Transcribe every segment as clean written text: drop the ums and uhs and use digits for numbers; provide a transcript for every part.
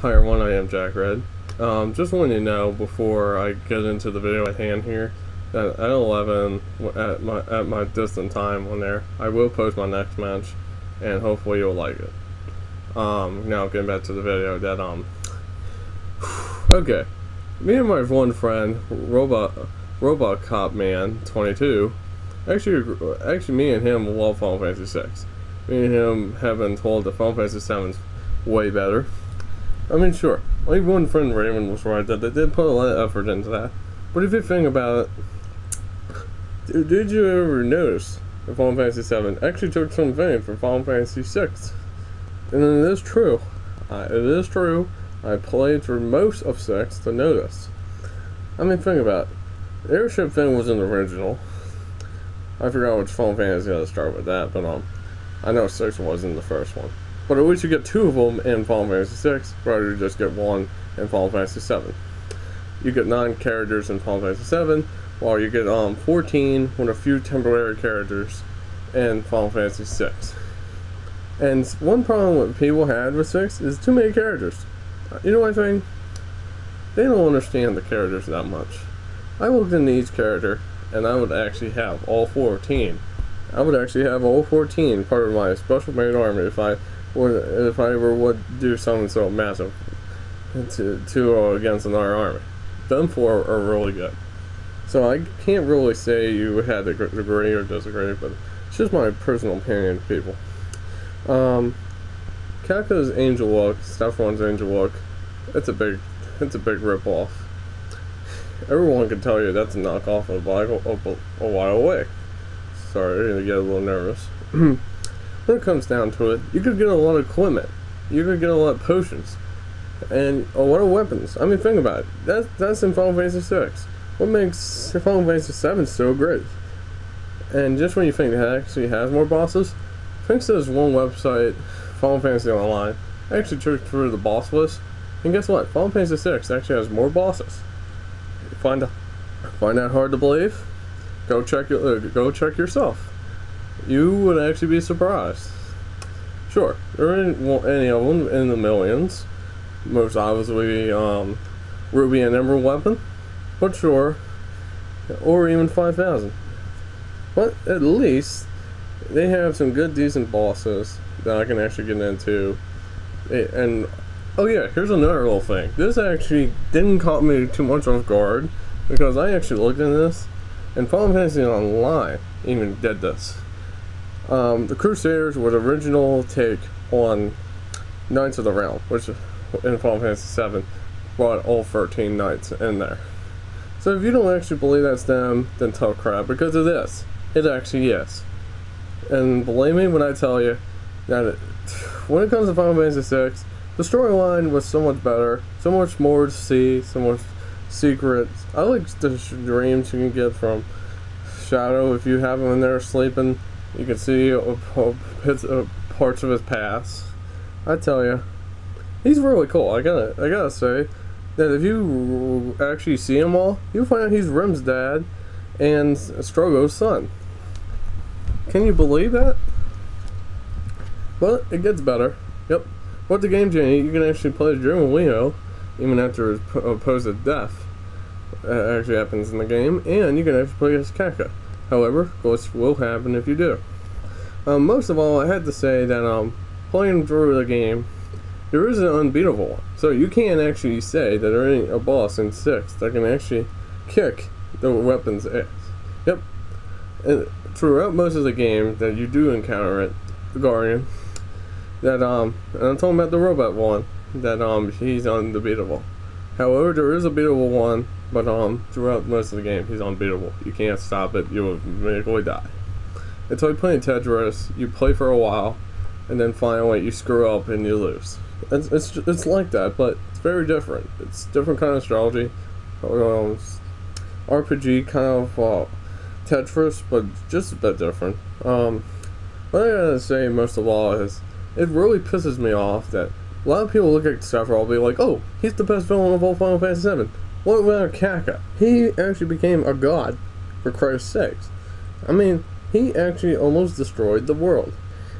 Hi everyone, I am Jack Red. Just wanting to know before I get into the video at hand here that at 11 at my distant time on there, I will post my next match, and hopefully you'll like it. Now getting back to the video that okay, me and my one friend Robot Cop Man 22, actually me and him love Final Fantasy VI. Me and him have been told that Final Fantasy VII's way better. I mean, sure, my one friend Raymond was right that they did put a lot of effort into that. But if you think about it, did you ever notice that Final Fantasy VII actually took some vein from Final Fantasy VI? And it is true. I played through most of 6 to notice. I mean, think about it. The airship thing was in the original. I forgot which Final Fantasy had to start with that, but I know 6 was in the first one. But at least you get 2 of them in Final Fantasy VI, rather than just get 1 in Final Fantasy VII. You get 9 characters in Final Fantasy VII, while you get 14 with a few temporary characters in Final Fantasy VI. And one problem that people had with 6 is too many characters. You know what I think? They don't understand the characters that much. I looked into each character, and I would actually have all 14. I would actually have all 14 part of my special main army if I ever would do something so massive to against another army. Them 4 are really good. So I can't really say you had to agree or disagree, but it's just my personal opinion, people. Kaka's Angel Look, Step 1's Angel Look, it's a big rip-off. Everyone can tell you that's a knockoff of a while away. Sorry, I get a little nervous. When it comes down to it, you could get a lot of equipment, you could get a lot of potions, and a lot of weapons. I mean, think about it. That's in Final Fantasy VI. What makes Final Fantasy VII so great? And just when you think it actually has more bosses, think there's one website, Final Fantasy Online, I actually checked through the boss list, and guess what? Final Fantasy VI actually has more bosses. Find that hard to believe? Go check yourself. You would actually be surprised. Sure, there aren't any of them in the millions. Most obviously, Ruby and Emerald weapon, but sure, or even 5,000. But at least they have some good, decent bosses that I can actually get into. And oh yeah, here's another little thing. This actually didn't caught me too much off guard because I actually looked into this, and Final Fantasy Online even did this. The Crusaders were the original take on Knights of the Realm, which in Final Fantasy VII brought all 13 knights in there. So if you don't actually believe that's them, then tell crap, because it is. It actually is. And believe me when I tell you that when it comes to Final Fantasy VI, the storyline was so much better, so much more to see, so much secrets. I like the dreams you can get from Shadow. If you have him in there sleeping, you can see parts of his past. I tell you, he's really cool. I gotta say that if you actually see him all, you'll find out he's Rim's dad and Strogo's son. Can you believe that? But it gets better. Yep. What the game Jenny, you can actually play as German Leo even after his supposed death actually happens in the game, and you can actually play as Kaka. However, which will happen if you do. Most of all, I had to say that playing through the game, there is an unbeatable one. So you can't actually say that there ain't a boss in 6 that can actually kick the weapon's ass. Yep. And throughout most of the game that you do encounter it, the Guardian, that and I'm talking about the robot one, that he's unbeatable. However, there is a beatable one, but throughout most of the game he's unbeatable. You can't stop it, you will immediately die. It's like playing Tetris. You play for a while, and then finally you screw up and you lose. It's like that, but it's very different. It's different kind of strategy, RPG kind of Tetris, but just a bit different. What I gotta say most of all is it really pisses me off that a lot of people look at Sephiroth and be like, oh, he's the best villain of all Final Fantasy VII. What about Kaka? He actually became a god, for Christ's sakes. I mean, he actually almost destroyed the world,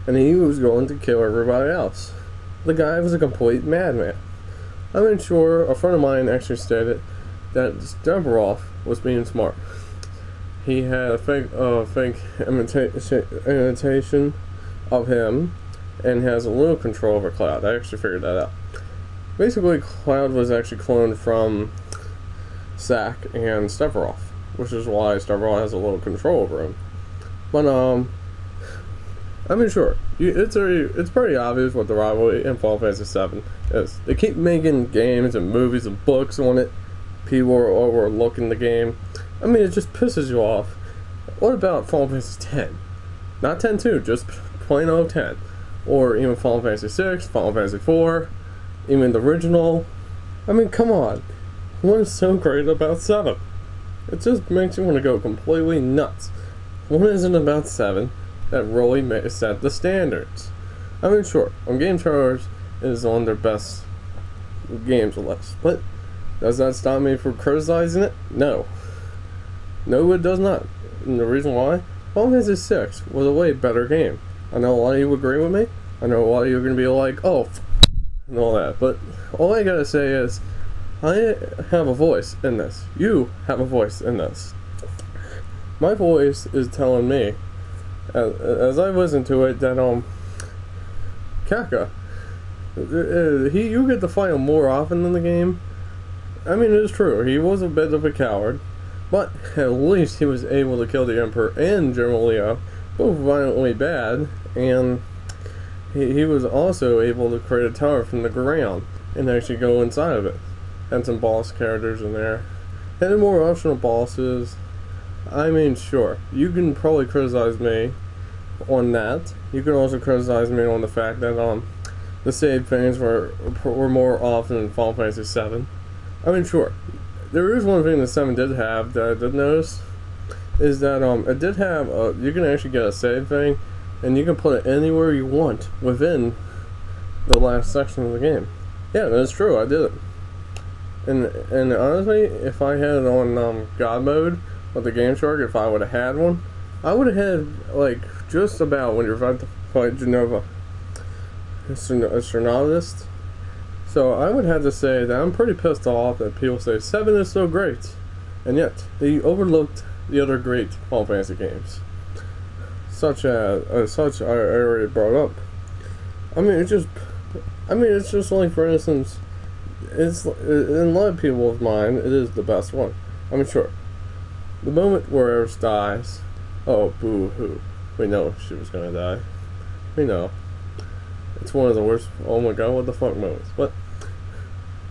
and he was going to kill everybody else. The guy was a complete madman. I mean, sure, a friend of mine actually stated that Sephiroth was being smart. He had a fake imitation of him, and has a little control over Cloud. I actually figured that out. Basically, Cloud was actually cloned from Zack and Sephiroth, which is why Sephiroth has a little control over him. But I mean, sure, it's pretty obvious what the rivalry in Final Fantasy VII is. They keep making games and movies and books on it. People are overlooking the game. I mean, it just pisses you off. What about Final Fantasy X? Not 10-2, just plain old 10. Or even Final Fantasy VI, Final Fantasy IV, even the original. I mean, come on. What is so great about 7? It just makes you want to go completely nuts. What is it about 7 that really set the standards? I mean, sure, on Game Trailers it is on their best games list, but does that stop me from criticizing it? No. No, it does not. And the reason why? Final Fantasy VI was a way better game. I know a lot of you agree with me. I know a lot of you are going to be like, oh, and all that. But all I gotta say is, I have a voice in this. You have a voice in this. My voice is telling me, as I listen to it, that Kaka, you get to fight him more often in the game. I mean, it's true. He was a bit of a coward, but at least he was able to kill the Emperor and General Leo, both violently bad, and he was also able to create a tower from the ground and actually go inside of it. Had some boss characters in there. Had more optional bosses. I mean, sure, you can probably criticize me on that. You can also criticize me on the fact that the save things were more often in Final Fantasy VII. I mean, sure, there is one thing that 7 did have that I did notice, is that it did have you can actually get a save thing, and you can put it anywhere you want within the last section of the game. Yeah, that's true. I did it. And honestly, if I had it on God mode with the Game Shark, if I would have had one, I would have had, like, just about when you're about to fight Genova, a Sternavist. So I would have to say that I'm pretty pissed off that people say 7 is so great, and yet they overlooked the other great Final Fantasy games, such as I already brought up. I mean, it's just like, for instance, it's in a lot of people's mind, it is the best one. I mean, sure, the moment where Eris dies, oh, boo-hoo, we know she was gonna die. We know. It's one of the worst, oh my god, what the fuck moments. But,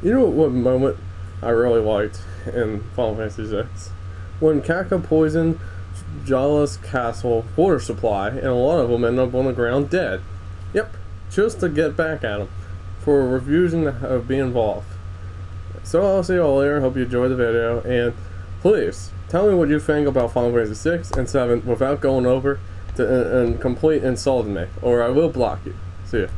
you know what moment I really liked in Final Fantasy VI? When Kaka poisoned Jala's castle water supply, and a lot of them end up on the ground dead. Yep, just to get back at him for refusing to be involved. So I'll see you all later. Hope you enjoyed the video, and please tell me what you think about Final Fantasy VI and 7 without going over to and complete insulting me, or I will block you. See ya.